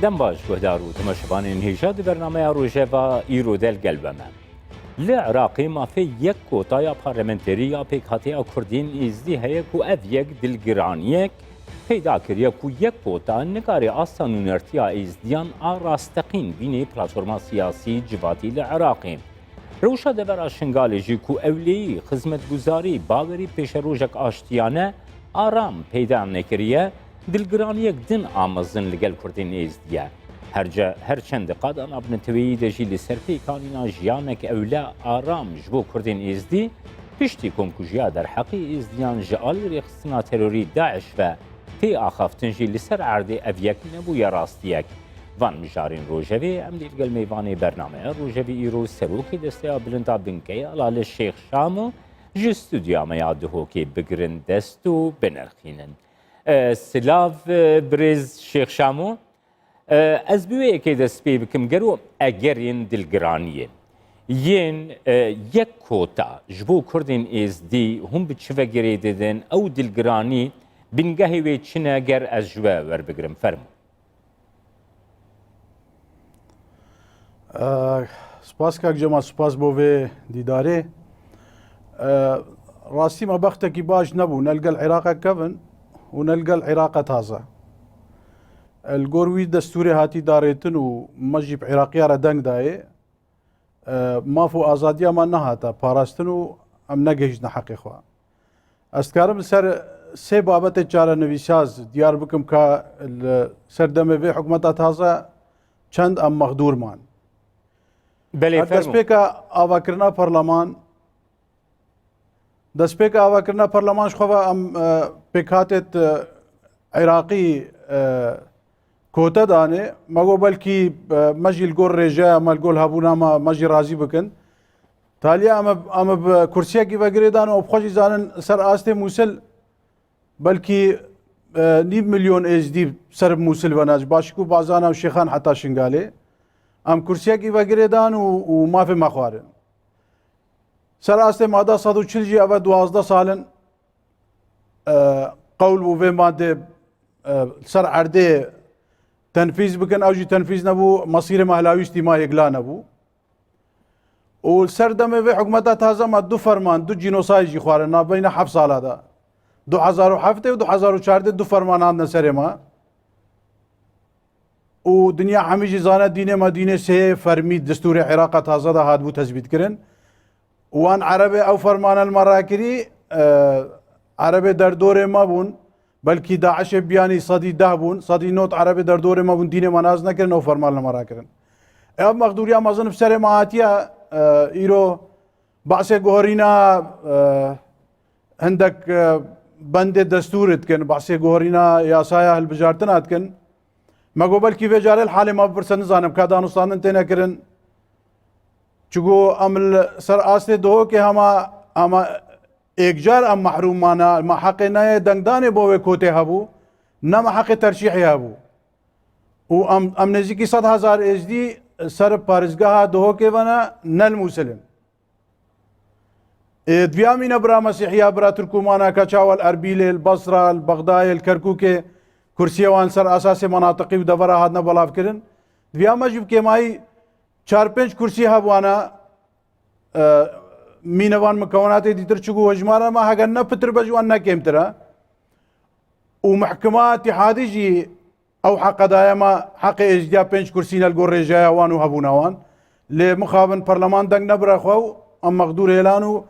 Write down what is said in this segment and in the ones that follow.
دم باش گهدار و تماشبانین هیجاد برنامه روژوا ایرو دل گلبمه لعراقی ما في یک کوتای پارلمنتری یا پیکاتی کردین ازدی هیک و اف یک دلگرانیک پیدا کریه کو یک کوتا نگاری آسان و نرتیا ازدیان آراستقین بینی پلاتفورما سیاسی جواتی لعراقی روشا دور شنگالی جی کو اولی خدمت گزاری باوری پیش روژک آشتیانه آرام پیدا نکریه دلگرانیک دن آمازن لگل کردین ازدیه هر چند قادان ابن توی دجی لسرفی کانینا جیانک اولا آرام جبو کردین ازدی پشتی کم کجیا در حقی ازدیان جالی ریخستنا تروری داعش و تی آخافتن جی لسر عرض اویک نبوی راستیک وان مجارین روژوی امدیل گل میوان برنامه روژوی ایرو سروکی دسته بلندا بنکی علال الشیخ شامو جی استودیو میاد هوکی بگرن دستو بنرخینن سلاف برز شیخ شامو از بیوی که دست پی بکم گرو اگرین دلگرانیه ین یک کوتا جبو کردین از دی هم بچه گری دیدن او دلگرانی بنگهی وی چنه گر از جوه ور بگرم فرمو سپاس کاک جمع سپاس بوه دیداره راستی ما بختکی باش نبو نلقى العراق كفن ونلقى العراق تازه الجوروي دستوري هاتي داريتن ومجيب عراقية ردنگ داي ما فو آزادية ما نهاتا باراستنو ام نگهجنا حقي خوا استكارم سر سي بابت چاره نویساز ديار بكم كا سردمه في حكومتا تازه چند ام مخدور مان بله فرمو دست پیکا آوا کرنا پرلمان دست پیکا آوا کرنا پرلمان شخوا ام پیکاتت عراقي کوتا دانه مگو بلکی مجی الگور رجا مالگول هابونا ما مجی راضی بکن تالیا ام کرسیه کی وگری دانه و بخوشی زانن سر آسته موسل بلکی نیم میلیون ازدی سر موسل وناج باشکو بازانا و شیخان حتی شنگاله ام کرسیه کی وگری دان و ما في مخوارن سر آسته ماده 140 جی اول 12 سالن قول و في ماده سر عرده تنفيذ بكن اوجي تنفيذ نبو مصير مهلاويشتي ما يقلا نبو والسردمه في حكومتها تازه ما دو فرمان دو جينوسايد جي خوارنا بين حب سال هذا 2007 و 2014 دو فرمان عندنا سرما ودنيا حميجي زانه دينه مدينه سي فرمي دستور عراق تازه ده هاد بو تثبيت كرن وان عربي او فرمان المراكري عربي در دوره ما بون بلکه داعش بیانی صدی ده بون صدی نوت عربی در دور ما بون دین مناز نکرن و فرمان نمارا کرن اب مقدوریا مازن بسر ماهاتیا ایرو بعث گوهرینا هندک بند دستورت کن بعث گوهرینا یاسایا هالبجارتنات کن مگو بلکه وجار الحال ما برسن زانم کادانو سانن تینا کرن چگو عمل سر آسته دو که هما ایک جار ام محروم مانا ما حق نه دنگدان بوه کوته هبو نه ما حق ترشیحی هبو و ام نزدیکی 100,000 ازدی سر پارزگاه دو که ونا نل مسلم دویامین برا مسیحیه برا ترکمانا کچاول اربیل البصره البغداد الکرکوک کرسی وان سر اساس مناطقی و دورا هادنا بلاف کرن دویام جب که مای 4-5 کرسی هبوانا مینوان مكونات ديتر چگو هجمارا ما هاگن نفتر بجوان نكيمترا ومحكمة اتحادي جي او حق دايما حق اجديا 5 كرسينا الجور رجايا وان وهبونا وان لمخابن برلمان دنگ نبرا خو ام مقدور اعلانو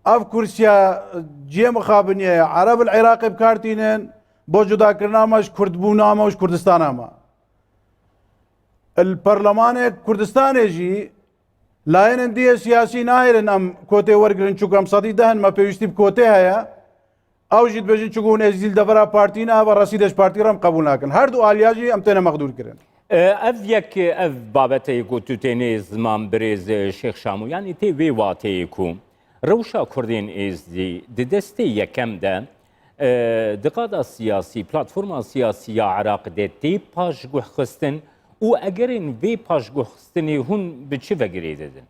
اف كرسيا جي مخابن عرب العراق بكارتينين بو جدا کرنا مش كردبونا مش كردستانا ما البرلمان كردستان جي لاين انديه سياسي نايرن ام كوتي ورگرن چوكم صدي دهن ما بيشتي بكوتي هيا او جيت بجن چوكون ازيل دفرا بارتينا و رسيدش بارتي رم قبول ناكن هر دو الياجي ام تنا مقدور كرن اف یک اف بابته گوتو تنی زمان برز شیخ شامو یعنی تی وی واته کو روشا کردین از دی دسته یکم ده دقادا سیاسی پلاتفورما سیاسی عراق ده تی پاش گوه خستن و اگرین وی پاش گوه خستنی هون به چه وگری دادن؟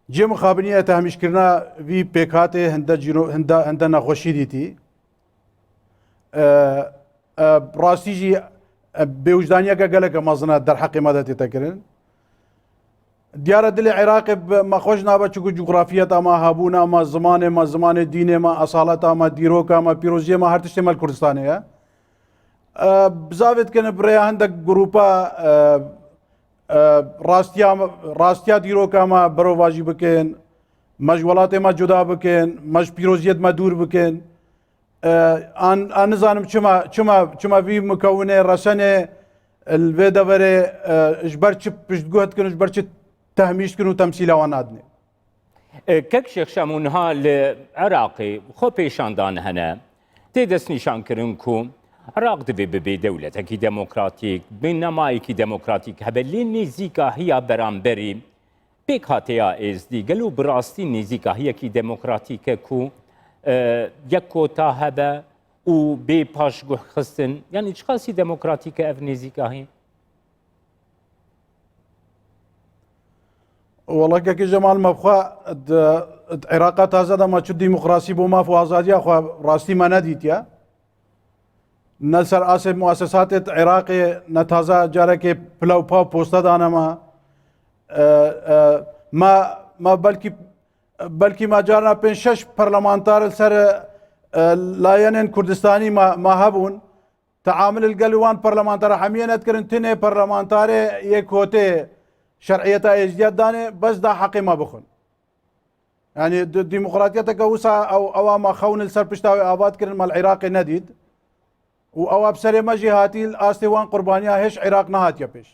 جي مخابنية تهمش كرنا في بيكاتي هندا نخوشي ديتي ڕاستیژی بێوجدانیەکە گەلێکە مەزنە دەرحەقی مەدەتێتەکردن دیارە دلێ عێراقی مەخۆش نابە چکو جوگرافیەتەمە هەبوونەمە زمانێمە زمانێ دینێمە ئەساڵەتەمە دیرۆکەمە پیرۆزیەمە هەر تشتێمە کوردستانەیە بزاوێتکەنە برەیە هەندێک گروپە ڕاستیا دیرۆکەمە بەرەوواژی بکەن مەژ وڵاتێمە جودا بکەن مەژ پیرۆزیەتمە دوور بکەن ئان نزانم چما وی مکەونێ ڕەسەنێ البێ دەبەرێ ژبەر چ پشتگوتکن ژبەر چ تەهمیشتکن و تەمسیلەوە نادنێ کەک شێخ شەمونها لە عێراقی خۆ پێشاندان هەنە تێدەست نیشانکردن کو عراق دەبێ ببێ دەولەتێکی دەموکراتیک بنەمایەکی دەموکراتیک هەبێ لێ نێزیکە هەیە بەرامبەری پێک هاتەیە ئێزدی گەل و بڕاستی نێزیکە هەیەکی دەموکراتیکە کو یەک کۆتا هەبە و بێ پاشگوح خستن یعنی چ خاسی دەموکراتیکە ئەڤ نێزیکە هەیە وەڵەکێکی ژەمال مەبخوا عێراقا تازە دەما چ دیموکراسی بۆ ماف و ئازادیە خوا ڕاستیمە نەدیتە نەسەر ئاسێ مواسساتێت عێراقێ نەتازە جارێکێ پلە و پا پۆستەدانەمە ما بەلکی ماجارنا پێنج شەش پەرلەمانتار سەر لایەنێن کوردستانی ما هەبوون تعامل الگەلوان پەرلەمانتارە هەمیەنەتکردن تنێ پەرلەمانتارێ یەک کۆتێ شەرعیەتە ئێزدیەت دانێ بەسدا حەقی ما بخۆن یعنی دیموکراتیەتەکە وسا ئەوە ما خەونل سەر پشتاوی ئابادکردن مەل عێراقی نەدید و ئەوە بسەرێ مەژی هاتی ئاستی وان قوربانیا هێش عێراق نەهاتیە پێش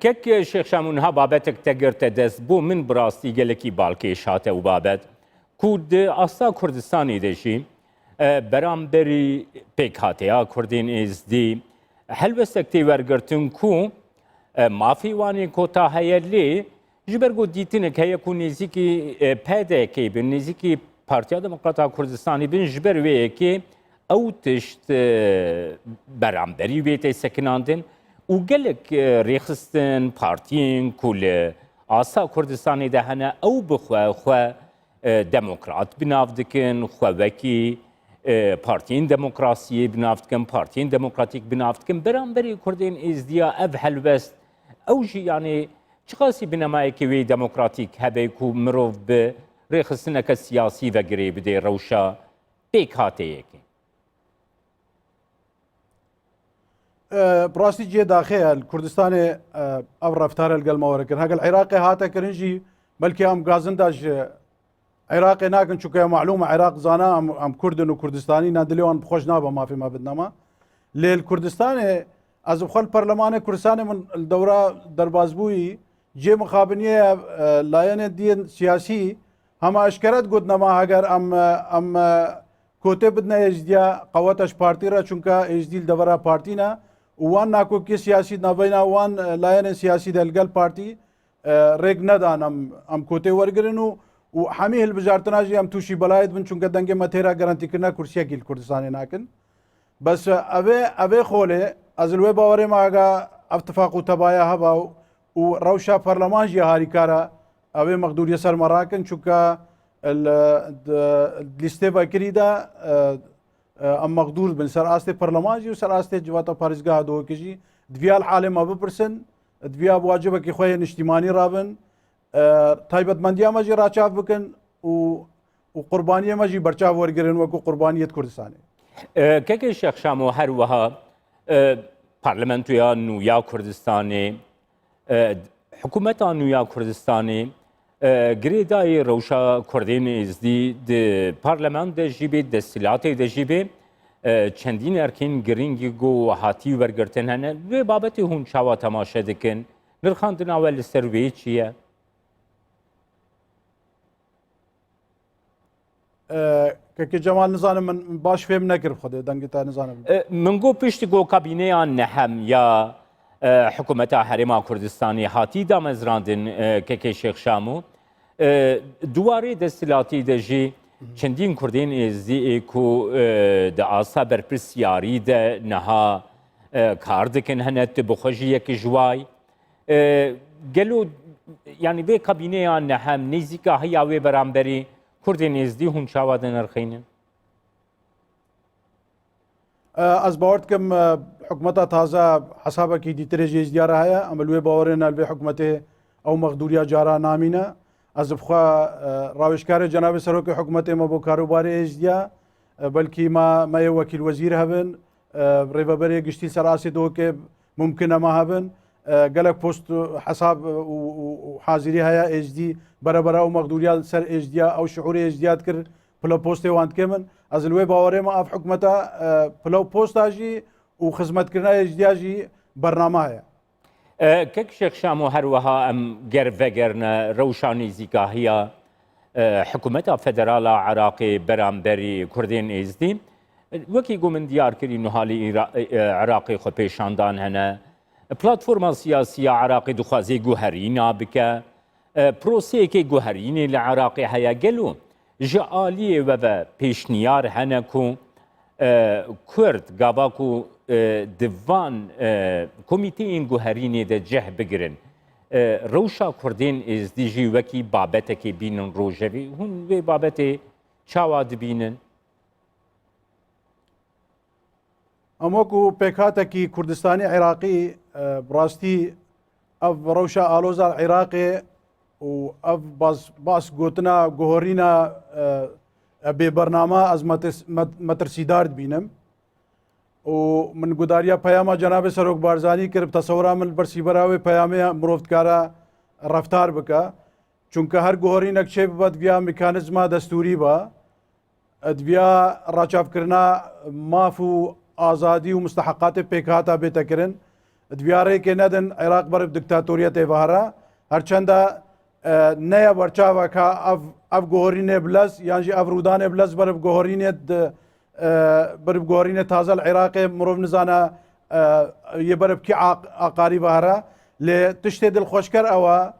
کەک شێخ شەمونها بابەتێک تەگرتە دەست بۆ من بڕاستی گەلێکی باڵکێش هاتە و بابەت کورد ئاستا کوردستانی دەژی بەرامبەری پێک هاتەیە کوردین ئێزدی هەلوەستێک تێوەرگرتن کو مافی وانی کۆتا هەیە لێ ji ber got dîtinek heye ku nêzîkî pêdekê bin nêzîkî Partiya Demokrata Kurdistanê bin ji ber wê yekê ew tişt beramberî wê tê sekinandin û gelek rêxistin partiyên ku li asa Kurdistanê de hene ew bixwe xwe demokrat binav dikin xwe wekî partiyên demokrasiyê binav dikin partiyên demokratîk binav dikin beramberî Kurdên êzdiya ev helbest ew jî yanî چ خاسی بنەمایەکی وێ دەموکراتیک هەبێ و مرۆڤ bi rêxistineke siyasî vegirê bidê rewşa pêk hateyekê ڕاستی جێ داخەیە کوردستانê ئەو ڕفتارە لەگەڵمەوەرەکرد هەگەل عێراقی هاتە کردن jî بەلکە ئەم گازنداش عێراقی ناکن چونکە معلومە عێراق زانا ئەم کوردن و کوردستانی نادلێوان خۆش نابە مافیما بدنەما لێ کوردستانê ez xwe Perlemanê Kurdistanê min dewra derbasbûyî cê mixabiniye layenê diyên siyasî hema eşkeret gotnema heger em kotê bidne êzdiya qeweta ji partî re çunka êzdî li devera partî ne û wan nakokî siyasî navbeyna wan layenên siyasî de li gel partî rêk nedan em kotê wergirin û hemî hilbijartina jî em tûşî belayet bin çunka dengê me têra garantîkirina kursiyekî li Kurdistanê nakin bes evê xolê ez li wê bawerê me hega eftifaq û tebaya heba û rewşa perleman jî harîkara evê meqdûriye ser me rakin çunka lîstê vekirî de em meqdûr bin ser astê perleman jî û ser astê civata parêzgeha dohokê jî diviya li halê me bipirsin diviya wacibekî xwe yên niştîmanî rabin taybetmendiya me jî raçav bikin û qurbaniyê me jî berçav wergirin wekû qurbaniyet Kurdistanê kekê Şex Şamo her wiha Parlamentoya Nûya Kurdistanê Hikûmeta Nûya Kurdistanê girêdayê rewşa Kurdên êzdî di Parleman de jî bê desthilatê de jî bê çendîn erkên giringî got hatî wergirtin hene vê babetê hûn çawa temaşe dikin nirxandina we li ser wê çi ye kekê Cemal nizanim min baş fêm nekir xwedê dengê te nizanim min got piştî got kabîneya nehem ya Hikûmeta Herêma Kurdistanê hatî damezrandin kekê Şex Şamo duwarê desthilatî de jî çendîn Kurdên êzdî ku di asa berpirsyarî de niha kar dikin hene tu bixwe jî yekî ji way gelo yanî vê kabîneya nehem nêzîka heya wê beramberî Kurdên êzdî hûn çawa dinirxînin از باورد کم حکومتا تازه حسابه کی دیتره جیز دیاره هیا عملوی باورین الوی حکومته او مقدوریا جارا نامینه از بخوا راوشکار جناب سروک حکومت ما بو کاروبار ازدیا بلکه ما یو وکیل وزیر هبن ریوبری گشتی سراسی دو که ممکنه ما هبن گلک پست حساب و حاضری هیا ازدی برابر او مقدوریا سر ازدیا او شعور ازدیات کر پلو پست وانت کمن از الوی باوره ما اف حکومتا پلو پست آجی و خدمت کرنا ازدیاجی برنامه هیا كك شيخ شامو هروها ام جرفجرنا روشاني زيكاهيا حكومتها فدرالا عراقي برامبري كردين ازدي وكي قو من ديار كري نهالي عراقي خو بيشاندان هنا بلاتفورما سياسية عراقي دخوازي جوهرينا بك بروسيكي جوهريني لعراقي هيا قلو جالي وبا بيشنيار هناكو كرد قاباكو دیوان کمیته گوهرینی ده جه بگیرن روشا کردین از دیجی وکی بابته که بینن روژوی هون وی بابته چاواد بینن اموکو پیکاته کی کردستانی عراقی براستی اف روشا آلوزا عراقی و اف باس گوتنا گوهرینا به برنامه از مترسیدار بینم ومن قداريا بياما جناب سروك بارزاني كرب تصورا من برسي براوي بيامي مروفتكارا رفتار بكا چونك هر گوهري نقشه بد بيا ميكانيزما دستوري با ادبيا راچاف کرنا مافو آزادي ومستحقات پیکاتا بيتكرن ادبيا ري که ندن عراق برب دكتاتوريت بهارا هرچندا نيا برچاوا کا اف گوهري نبلس يعني اف رودان بلس برب گوهري ند برب گوهرین تازه العراق مروف نزانا يبرب كي عقاري بهرا لتشتد الخوشكر او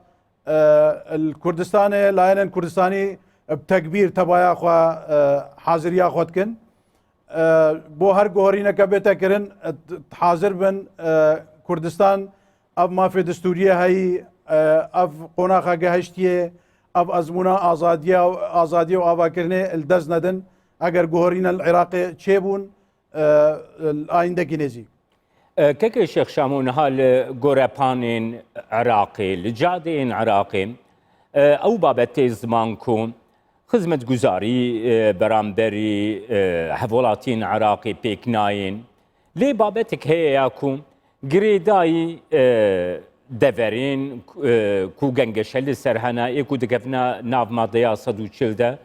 الكردستان لاين كردستاني بتكبير تبايا خوا حاضريا خودكن بو هر گوهرين كبيتا كرن حاضر بن كردستان اب ما في دستوريه هي اف قناخه گهشتيه اب ازمونا ازاديه و آوا کرنه الدز ندن اگر گوهرین العراق چه بون آینده گینزی كك شيخ شامون هال غورابانين عراقي لجادين عراقي او بابت زمانكم خدمت گزاري برامبري حولاتين عراقي بيكناين لي بابتك هي ياكم جريداي دفرين كو گنگشل سرهنا يكو دگفنا ناف ماديا صدو چلده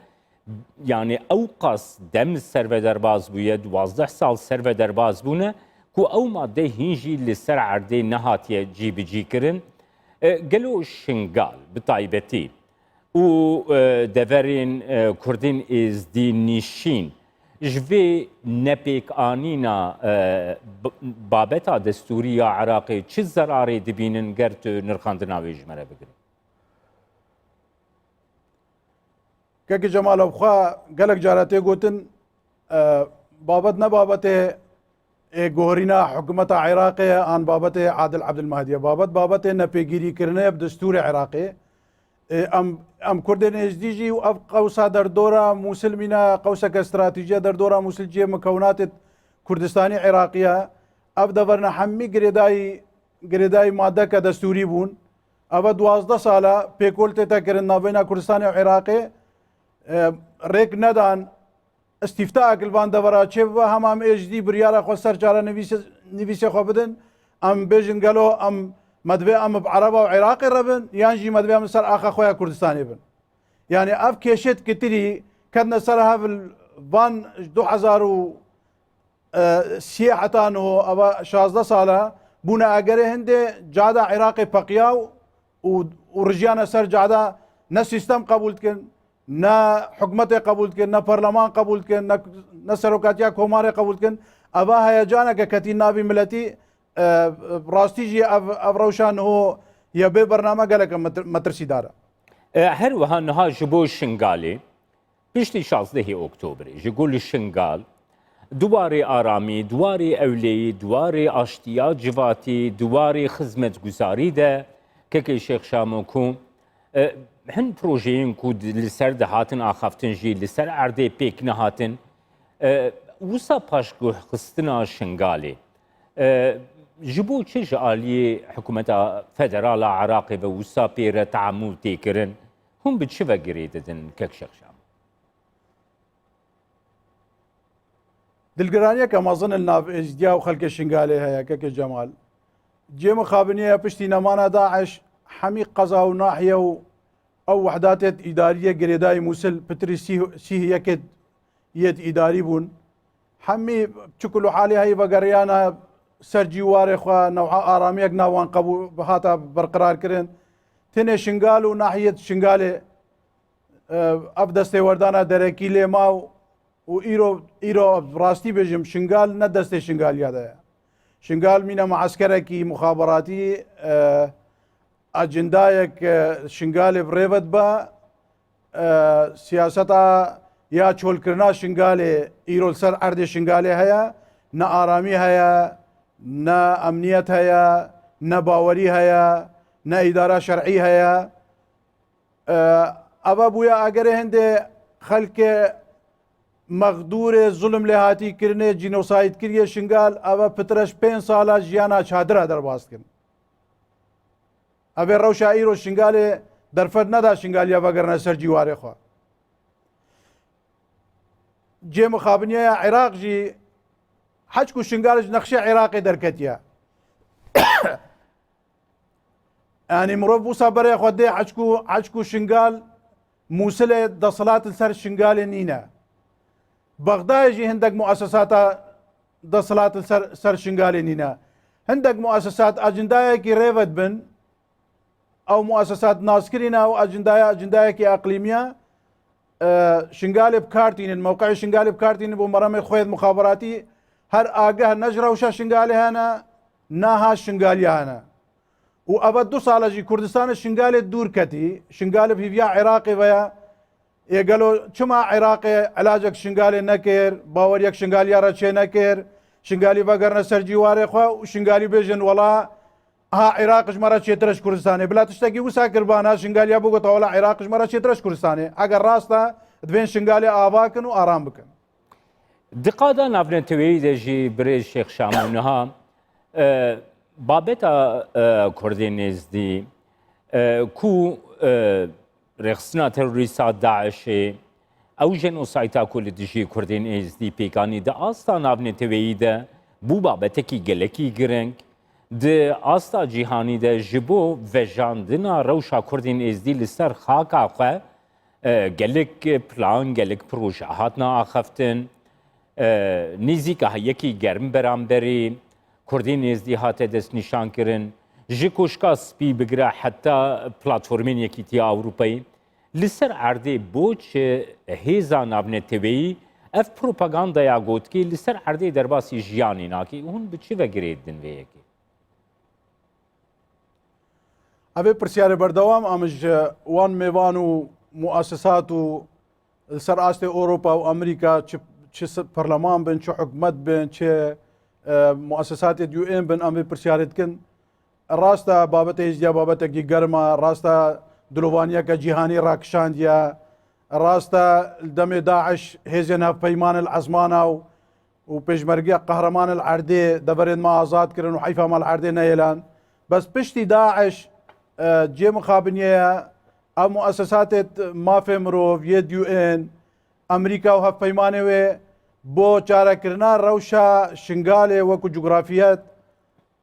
يعني اوقاس دم السرفه درباز بويا 12 سال سرفه درباز بونه كو او ماده هينجي لسر عردي نهاتيه جي بجي كرن قالوا شنقال بطايبتي و دفرين كردين از دي نيشين جوي نبيك آنينا بابتا دستورية عراقي چه زراري دبينن گرت نرخاندنا ويجمره بگرن که جمال ابخوا گلک جاراته گوتن بابت نه بابت گوهرینا حکومت عراقی آن بابت عادل عبد المهدی بابت نپیگیری کرنه بدستور عراقی ام کردن ازدیجی و اب قوسا در دوره مسلمینا قوسا استراتیجیه در دوره مسلجیه مکونات کردستانی عراقیه اب دورنا حمی گریدای ماده که دستوری بون اب 12 ساله پیکولت تکرن نابینا کردستانی عراقی ريك ندان استفتاء كلبان دورا چه هم اجدي بريارا خو سر جارا نويس خو بدن ام بيجن قالو ام مدبي ام بعربه وعراقي ربن يانجي مدبي ام سر اخا خويا كردستاني بن يعني اف كيشت كتري كدنا سرها في فان 2000 سياحتان هو ابا 16 ساله بونا اگره هندي جادا عراقي بقياو ورجيانا سر جادا نا سيستم قبول كن نا حکومت قبول کن نا پارلمان قبول کن نا سروکاتیا کومار قبول کن ابا هیجانا که کتی نابی ملتی راستی جی اف روشان هو یا به برنامه گلک مترسی داره هر وها نها جبو شنگالی پشتی 16 اکتبر جگول شنگال دواری آرامی دواری اولی دواری آشتیا جواتی دواری خدمت گزاری ده که شیخ شامو کن هن پروژه‌ین کو لسر دهاتن آخافتن جی لسر عرده پیک نهاتن وسا پاشگوه خستنا شنگالی جبو چه عالی حکومت فدرال عراقی و وسا پیر تعامل تیکرن هم به چه وگری دادن کک شخشام دلگرانیه که مازن الناف اجدیا و خلق شنگالی هيا كك جمال جي مخابنية بشتي نمانا داعش حمي قضا وناحية او وحدات ادارية قريداي موسل بتري سيه يكد يد اداري بون حمي بشكل حالي هاي بقريانا سرجي واري خوا نوعا آراميك ناوان قبو بهاتا برقرار كرن تنه شنغالو ناحية شنغالي ابدستي وردانا دركي لي ماو و ايرو براستي بجم شنغال ندستي شنغال يادا شنغال مينا معسكركي مخابراتي اجندايك شنغالي بريفت با سياستا يا چول کرنا شنغالي ايرو سر ارد شنغالي هيا نا آرامي هيا نا امنيت هيا نا باوري هيا نا اداره شرعي هيا ابا بويا اگر هندي خلق مغدور ظلم لهاتی کرنے جینوساید کریے شنگال ابا پترش 5 سالا جیانا چادر درباست کن ابا روشا ایرو شنگال درفد ندا شنگالیا وگرنا سر جیوار خوا جي مخابنية عراق جي حجكو شنغالج نقشة عراقي دركتيا يعني مربو صبري خدي حجكو شنغال موصلة دصلات السر شنغال نينا بغداد يجي هندك مؤسسات دصلات السر شنغال نينا هندك مؤسسات اجندايا كي ريفت بن او مؤسسات ناسكرينا او اجندايا كي اقليميه شنغالي بكارتين الموقع شنغالي بكارتين بو مرامي خويد مخابراتي هر آگه نجرة وشا شنغالي هانا ناها شنغالي هانا وابد 2 سال جي كردستان شنغالي دور كتي شنغالي بهيفيا عراقي ويا يقالوا شما عراقي علاجك شنغالي نكر باوريك شنغالي راتشي نكر شنغالي بقرنا سرجي واري خوا وشنغالي بيجن ولا ها عراق جمرة ترش كردستاني بلا تشتكي وسا قربانا شنغالي ابو طولا عراق جمرة ترش كردستاني اگر راستا دبين شنغالي اباكن وارام بكن دقادا نافن تويد جي بريز شيخ شامونها بابتا كردينيز دي كو رخصنا تروریستا داعش او جنوسایتا کل دجی کردین از دی پیکانی دا آستا نابن تویده بو بابتکی گلکی گرنگ د آستا جیهانی دا جبو وجاندنا روشا کردین از دی لسر خاکا خواه گلک پلان گلک پروژه هاتنا آخفتن نیزی که یکی گرم برامبری کردین از دی هاته دست نشان کرن جکوشکا سپی بگره حتی پلاتفورمین یکیتی اوروپایی لسر عرضه بوچ هیزا نابنه تبعی اف پروپاگاندا یا گوت کی لسر عرضه درباسی جیانی ناکی اون بچی وگرید دن ویکی ابي برسياري بردوام امج وان ميوانو مؤسساتو سر آسته اوروبا وامريكا چه برلمان بن چه حكومت بن چه مؤسسات يو ان بن امي برسيارت كن راستا بابت اجديا بابت کی گرما راستا دلوانيا كجيهاني راكشانديا راستا دم داعش هيزنا بيمان العزمانه وبيشمرقيا قهرمان العردي دبرين ما آزاد كرن وحيفا ما العردي نيلان بس بشتي داعش جي مخابنية او مؤسسات ما في مروف يد يو ان امريكا وهف بيمانه بو چاره کرنا روشا شنغالي وكو جغرافيات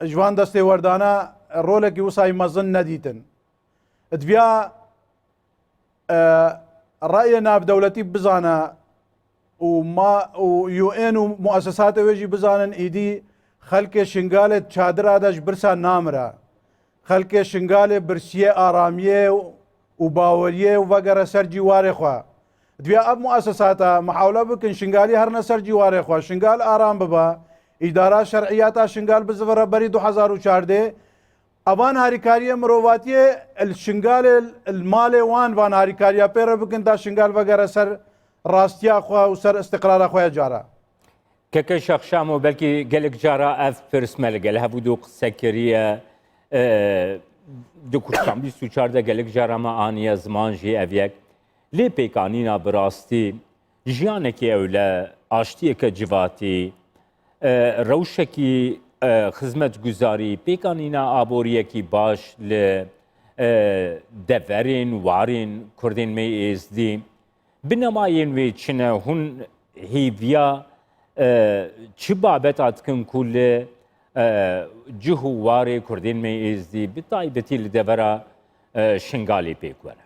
جوان دستي وردانا رولك وصاي مظن نديتن ادفيا رأينا بدولتي بزانا وما ويو ان ومؤسساته ويجي بزانا ايدي خلق شنغالي تشادر هذا برسا نامرة خلق شنغالي برسيه آراميه وباوريه وفقر سر جواري خوا دفيا اب مؤسساتها محاولة بكن شنغالي هرنا سر جواري خوا شنغال آرام ببا اداره شرعيات شنغال بزفر بري 2014 ابان هاريكاريه مرواتيه الشنغال المالي وان هاريكاريه بير بكن دا شنغال وغيره سر راستيا خو وسر استقرار خو جارا كك شخشامو بلكي قالك جارا اف بيرسمل قال هبودو سكريه دو كشام 24 قالك جارا ما انيا زمان جي افيك لي بيكانينا براستي جيانك اولا آشتیەکە جیواتی ڕەوشێکی خزمەتگوزاری پێکانینە ئابۆریەکی باش لە دەڤەرێن وارێن کوردên me êzdî binêmayên wê çi ne hûn hêviya çi babet dikin ku li cih û warê Kurdên me êzdî bi taybetî li devera Şingalê pêk were.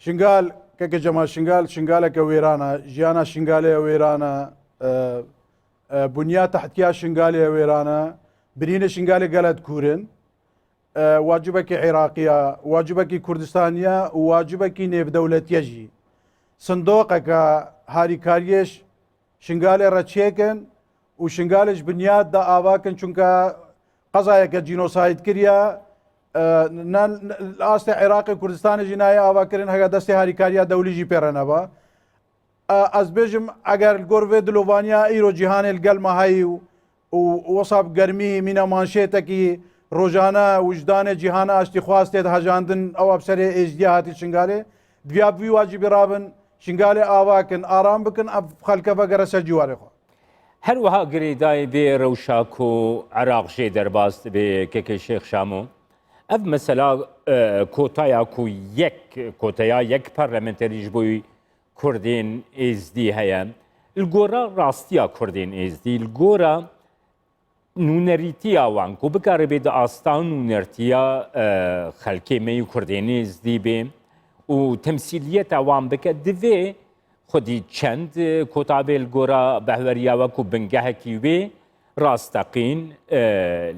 شنگال کەکە جەمال شنگال شنگالێکە وێرانە ژیانە شنگالەیە وێرانە بنیا تحتیا شنگالەیە وێرانە برینە شنگالێ گەلت کوورن واجبێکی عێراقیە واجبێکی کوردستانیە و واجبێکی نێودەوڵەتیەژی سندۆقەکە هاریکاریەش شنگالێ ڕەچێکن و شنگالش بنیاد دا ئاواکن چونکە قەزایەکە جینۆساید کردە ئاستی عێراقی کوردستانی ژینای ئاواکردن هەگە دەستی هاریکاریە دەولیژی پێڕەنەبە ئەس بێژم ئەگەر گۆرێ دلۆڤانیا ئیرۆ جیهانێ گەلمە هەی و وەساب گەرمی مینە مانشێتێکی ڕۆژانە وجدانێ جیهانە ئاشتی خواستێت هەژاندن ئەو ئەفسەرێ ئێژدی هاتی شنگالێ دویابوی واجبی رابن شنگالێ ئاواکن ئارام بکن ئەف خەلکە بەگەرە سەر جیوارێخوا هەروەها گرێدای بێ ڕەوشاک و عێراقژێ دەرباست بێ کێکە شێخ شامۆ ئەف مەسەلا کۆتایا و کۆتەیا یەک پەرلەمەنتەریش بۆی کوردên êzdî heye li gora rastiya Kurdên êzdî li gora nûnerîtiya wan ku bikare bê di asta nûnertiya xelkê me û Kurdên êzdî bê û temsîliyeta wan bike divê xwedî çend kotabê li gora behweriya we ku bingehekî wê rastaqîn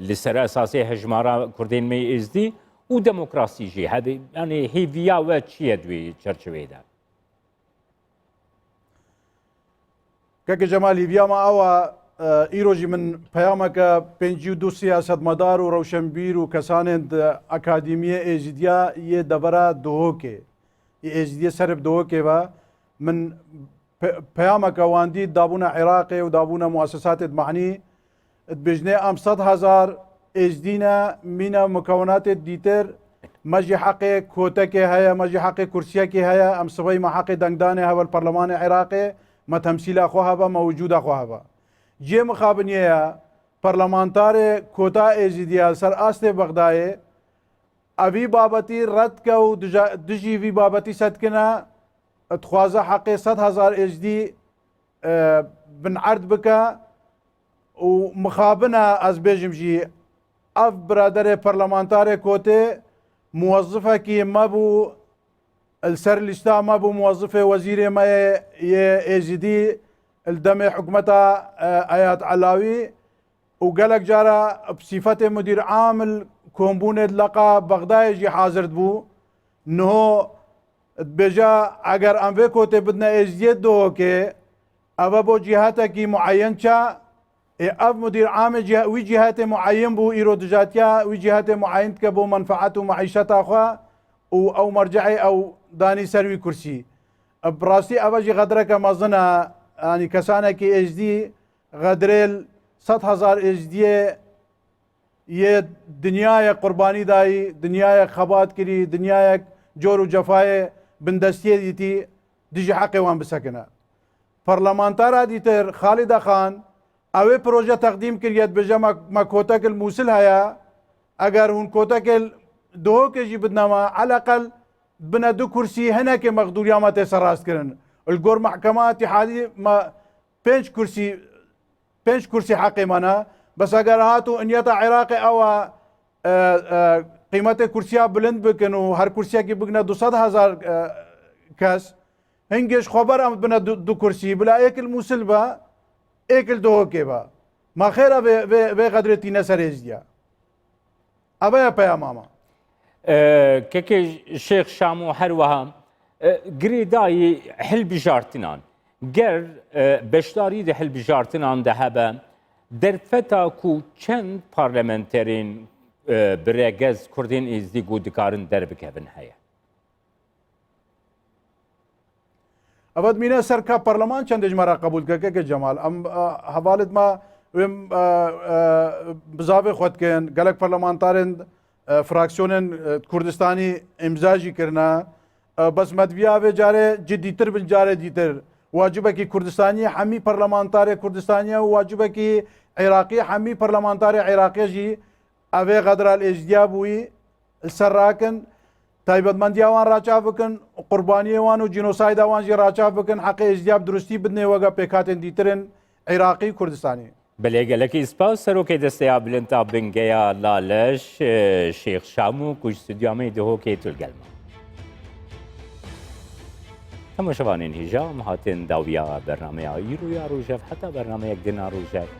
li ser esasê hejmara Kurdên me êzdî û demokrasî jî hebe yanî hêviya we çi ye di wê çerçeveyê de کەکە جەمالی بیامە ئەوە ئیرۆژی من پەیامەکە 52 سیاسەتمەدار و ڕەوشەمبیر و کەسانێن ئەکادیمیە ئێژیدیا یێ دەبەرە دۆهۆکێ ئێژیدیە سەرب دۆهۆکێ بە من پەیامەکە واندی دابوونە عێراقێ و دابوونە موسساتێت معنی بژنێ ئەم 100,000 ئێژدینە مینە مکەوناتێت دیتر مەژی حەقێ کۆتەکێ هەیە مەژی حەقی کورسیەکی هەیە ئەم سبەی مەحەقی دەنگدانێ هەوە پەرلەمانی عێراقێ ما تمثيلا خوها با موجوده خوها با جي مخابنيه پارلمانتار کوتا ازیدیا سر است بغداد اوی بابتی رد کو دجی وی بابتی سدکنا تخوازه حق 100,000 ازدی بن عرض بکا و مخابنا از بيجم جي اف برادر پارلمانتار کوته موظفه کی مبو السر لستا ما بو موظفه وزير ما يزيدي الدم حكومتها ايات علاوي وقالك جارا بصفته مدير عام كومبونه لقى بغداد يجي حاضر بو انه بجا اگر ام بكو بدنا ازيد دو كي ابا بو جهاتك معين شا اب مدير عام وي جهات معين بو ايرودجاتيا وي جهات معين كبو منفعته ومعيشته اخوا او مرجعي او داني سروي كرسي براسي أبجي غدرك مظنة يعني كسانك ازدي غدريل 100,000 ازدي يه دنياي قرباني داي دنياي خبات كري دنياي جور وجفاي بندستي ديتي ديجي حقي وان بسكنه برلمانتار ديتر خالد خان اوي بروجه تقديم كريت بجمع ما كوتاك الموصل هيا اگر هون كوتاك دو كجي بدنا على الاقل بنا دو كرسي هنا كي مقدوريا ما تسراست كرن الجور محكمة اتحادي ما بنش كرسي حقي منا بس اگر هاتو ان يتا عراقي او قيمة كرسيها بلند بكن وهر كرسيها كي بقنا 200,000 كاس هنجش خبر ام بنا دو كرسي بلا اكل مسلبة اكل دو كيبا ما خيرا بي قدرتي نسريز ديا ابا يا ماما كيكي شيخ شامو هروها گرێدایی هەلبژارتنان گەر بەشداری دە هەلبژارتنان دەهەبە دەرفەتا و چەند پارلەمەنتەرین برێگەز کوردین ئێزدی و دکارن دەربکەبن هەیە ئەوەت مینە سەرکە پەرلەمان چەندێک مەرا قبولکەکە جەمال ئەم هەواڵت ما بزاوێ خۆتکەن گەلک پەرلەمانتارن فراکسیۆنن کوردستانی ئیمزاژی کردنا بەس مەدویاوێ جارێ جدیتر بن جارێ دیتر واجبێکی کوردستانی هەمی پەرلەمانتارێک کوردستانیە و واجبێکی عێراقی هەمی پەرلەمانتاری عێراقیەژی ئەوێ غەدرال ئێژدیا بووی سەرڕاکن تایبەتمەندیاوان ڕاچاو بکەن قوربانیەوان و جینۆسایداوانژی ڕاچاو بکەن حەقی ئێژدیاب دروستی بدنێ وەگە پێکاتێن دیترن عێراقی کوردستانی. بەلێگەلەکی سپاس سەرۆکەی دەستەیا بلند تا بنگەیە لالەش شێخ شام و کوژ ستودیۆمەی دهۆکەی تولگەلمە. تەماشەوانین هیژام هاتن داویە بەرنامەیە ئیر و یا ڕۆژەف حتا بەرنامەیەک دنا ڕۆژەف